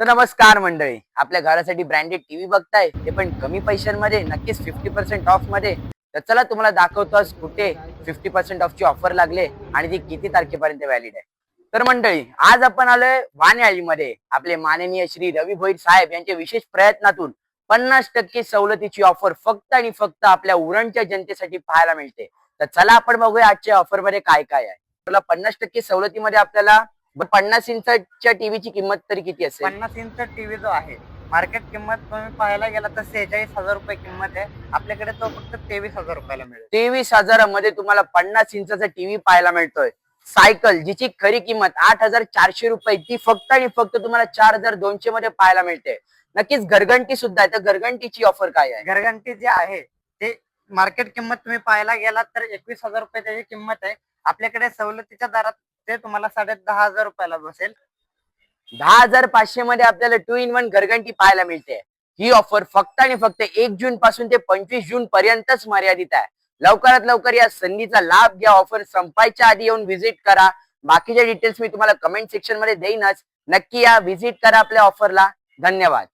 तर नमस्कार मंडळी, आपल्या घरासाठी ब्रँडेड टीव्ही बघताय, ते पण कमी पैशांमध्ये, नक्कीच 50% ऑफ मध्ये. तर चला तुम्हाला दाखवतो आज कुठे 50% ऑफ ची ऑफर लागले आणि ती किती तारखेपर्यंत व्हॅलिड आहे. तर मंडळी, आज आपण आलोय वाणियाळीमध्ये. आपले माननीय श्री रवी भोईर साहेब यांच्या विशेष प्रयत्नातून 50% सवलतीची ऑफर फक्त आणि फक्त आपल्या उरणच्या जनतेसाठी पाहायला मिळते. तर चला आपण बघूया आजच्या ऑफर मध्ये काय काय आहे. तुला 50% सवलतीमध्ये आपल्याला 50 इंचच्या टीव्हीची किंमत तरी किती असेल? 50 इंच टीव्ही जो आहे, मार्केट किंमत तुम्ही पाहायला गेला तर 46,000 रुपये किंमत आहे. आपल्याकडे तो फक्त 23,000 रुपयाला मिळेल. 23,000 तुम्हाला 50 इंचाचा टीव्ही पाहायला मिळतोय. सायकल जिची खरी किंमत 8,400 रुपये, ती फक्त आणि फक्त तुम्हाला 4,200 मध्ये पाहायला मिळते. नक्कीच घरघंटी सुद्धा आहे. तर घरघंटीची ऑफर काय आहे? घरघंटी जे आहे ते मार्केट किंमत तुम्ही पाहायला गेला तर 21,000 रुपये त्याची किंमत आहे. आपल्याकडे सवलतीच्या दरात ते तुम्हाला 10,500 रुपयाला बसेल. 10,500 मध्ये आपल्याला 2 in 1 घरघंटी पाहायला मिळते. ही ऑफर फक्त आणि फक्त 1 जून पासून ते 25 जून पर्यंतच मर्यादित आहे. लवकरात लवकर या संधीचा लाभ घ्या. ऑफर संपायच्या आधी येऊन व्हिजिट करा. बाकीचे डिटेल्स मी तुम्हाला कमेंट सेक्शन मध्ये देईनच. नक्की या, व्हिजिट करा आपल्या ऑफरला. धन्यवाद.